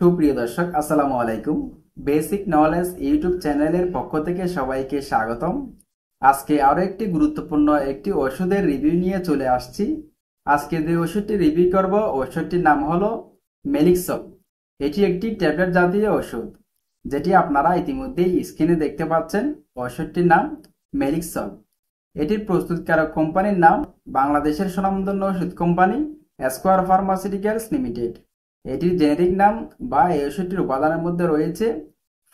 সুপ্রিয় দর্শক, আসসালামু আলাইকুম। বেসিক নলেজ ইউটিউব চ্যানেলের পক্ষ থেকে সবাইকে স্বাগতম। আজকে আরো একটি গুরুত্বপূর্ণ ওষুধের রিভিউ নিয়ে চলে আসছি। আজকে যে ওষুধটি রিভিউ করব, ওষুধটির নাম হলো মেলিক্সল। এটি একটি ট্যাবলেট জাতীয় ওষুধ, যেটি আপনারা ইতিমধ্যেই স্ক্রিনে দেখতে পাচ্ছেন। ওষুধটির নাম মেলিক্সল। এটির প্রস্তুতকারক কোম্পানির নাম বাংলাদেশের স্বনামধন্য ওষুধ কোম্পানি স্কয়ার ফার্মাসিউটিক্যালস লিমিটেড। এটির জেনেরিক নাম বা এই ওষুধটির উপাদানের মধ্যে রয়েছে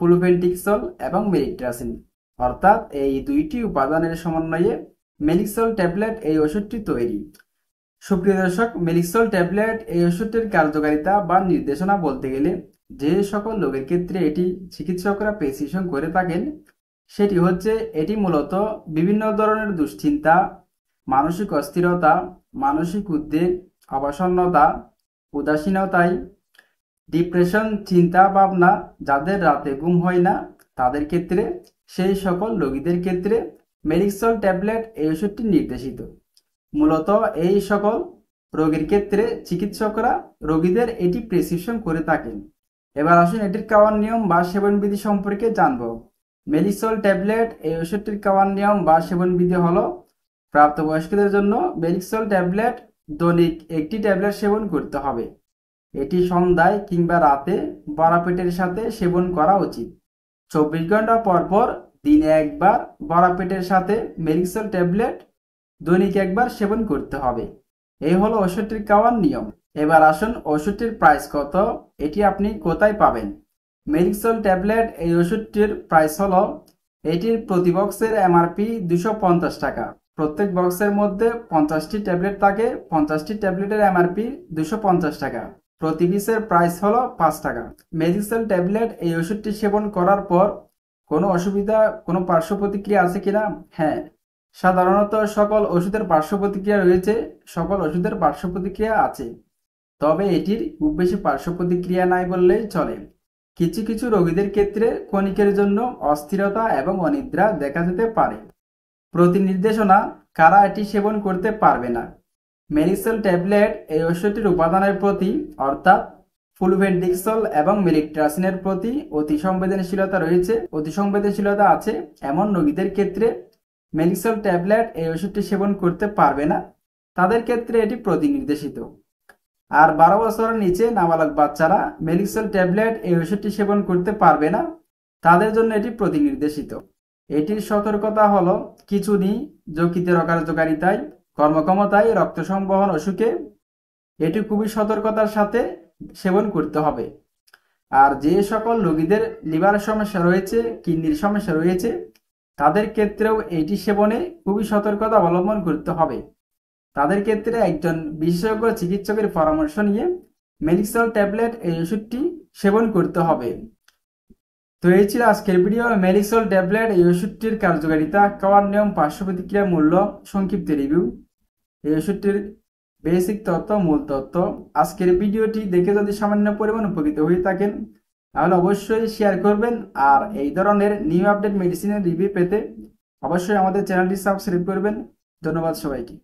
ফ্লুভেন্টিক্সল এবং মেরিট্রাসিন, অর্থাৎ এই দুইটি উপাদানের সমন্বয়ে মেলিক্সল ট্যাবলেট এই ওষুধটি তৈরি। সুপ্রিয় দর্শক, মেলিক্সল ট্যাবলেট এই ওষুধটির কার্যকারিতা বা নির্দেশনা বলতে গেলে যে সকল রোগের ক্ষেত্রে এটি চিকিৎসকরা প্রেসক্রিপশন করে থাকেন, সেটি হচ্ছে এটি মূলত বিভিন্ন ধরনের দুশ্চিন্তা, মানসিক অস্থিরতা, মানসিক উদ্বেগ, অবসন্নতা, উদাসীনতায়, ডিপ্রেশন, চিন্তা ভাবনা, যাদের রাতে ঘুম হয় না তাদের ক্ষেত্রে, সেই সকল রোগীদের ক্ষেত্রে মেলিক্সল ট্যাবলেট এই ওষুধটি নির্দেশিত। মূলত এই সকল রোগীর ক্ষেত্রে চিকিৎসকরা রোগীদের এটি প্রেসক্রিপশন করে থাকেন। এবার আসুন এটির খাওয়ার নিয়ম বা সেবনবিধি সম্পর্কে জানব। মেলিক্সল ট্যাবলেট এই ওষুধটির খাওয়ার নিয়ম বা সেবনবিধি হলো, প্রাপ্তবয়স্কদের জন্য মেলিক্সল ট্যাবলেট দৈনিক একটি ট্যাবলেট সেবন করতে হবে। এটি সন্ধ্যায় কিংবা রাতে ভরা পেটের সাথে সেবন করা উচিত। 24 ঘন্টা পর পর দিনে একবার ভরা পেটের সাথে মেলিক্সল ট্যাবলেট দৈনিক একবার সেবন করতে হবে। এই হলো ওষুধটির খাওয়ার নিয়ম। এবার আসুন ওষুধটির প্রাইস কত, এটি আপনি কোথায় পাবেন। মেলিক্সল ট্যাবলেট এই ওষুধটির প্রাইস হলো, এটির প্রতি বক্সের এমআরপি 250 টাকা। প্রত্যেক বক্সের মধ্যে 50টি ট্যাবলেট থাকে। 50টি ট্যাবলেটের এমআরপি 250 টাকা। প্রতি পিসের প্রাইস হলো 5 টাকা। মেলিক্সল ট্যাবলেট এই ওষুধটি সেবন করার পর কোনো অসুবিধা, কোনো পার্শ্ব প্রতিক্রিয়া আছে কিনা? হ্যাঁ, সাধারণত সকল ওষুধের পার্শ্ব প্রতিক্রিয়া রয়েছে, সকল ওষুধের পার্শ্ব প্রতিক্রিয়া আছে, তবে এটির খুব বেশি পার্শ্ব প্রতিক্রিয়া নাই বললেই চলে। কিছু কিছু রোগীদের ক্ষেত্রে ক্ষণিকের জন্য অস্থিরতা এবং অনিদ্রা দেখা যেতে পারে। প্রতি নির্দেশনা, কারা এটি সেবন করতে পারবে না। মেলিক্সল ট্যাবলেট এই ওষুধটির উপাদানের প্রতি, অর্থাৎ ফ্লুভেন্টিক্সল এবং মেরিট্রাসিনের প্রতি অতি সংবেদনশীলতা আছে এমন রোগীদের ক্ষেত্রে মেলিক্সল ট্যাবলেট এই ওষুধটি সেবন করতে পারবে না। তাদের ক্ষেত্রে এটি প্রতি নির্দেশিত। আর 12 বছরের নিচে নাবালক বাচ্চারা মেলিক্সল ট্যাবলেট এই ওষুধটি সেবন করতে পারবে না, তাদের জন্য এটি প্রতি নির্দেশিত। এটির সতর্কতা হলো, খিঁচুনি, যকৃতের অকার্যকারিতায়, কর্মক্ষমতায়, রক্ত সংবহন অসুখে এটি খুবই সতর্কতার সাথে সেবন করতে হবে। আর যে সকল রোগীদের লিভারের সমস্যা রয়েছে, কিডনির সমস্যা রয়েছে, তাদের ক্ষেত্রেও এটি সেবনে খুবই সতর্কতা অবলম্বন করতে হবে। তাদের ক্ষেত্রে একজন বিশেষজ্ঞ চিকিৎসকের পরামর্শ নিয়ে মেলিক্সল ট্যাবলেট এই ওষুধটি সেবন করতে হবে। তো এই ছিল আজকের ভিডিও। মেলিক্সল ট্যাবলেট এই ওষুধটির কার্যকারিতা, খাওয়ার নিয়ম, পার্শ্ব প্রতিক্রিয়া, মূল্য, সংক্ষিপ্ত রিভিউ, এই ওষুধটির বেসিক তথ্য, মূল তথ্য। আজকের ভিডিওটি দেখে যদি সামান্য পরিমাণ উপকৃত হয়ে থাকেন, তাহলে অবশ্যই শেয়ার করবেন। আর এই ধরনের নিউ আপডেট মেডিসিনের রিভিউ পেতে অবশ্যই আমাদের চ্যানেলটি সাবস্ক্রাইব করবেন। ধন্যবাদ সবাইকে।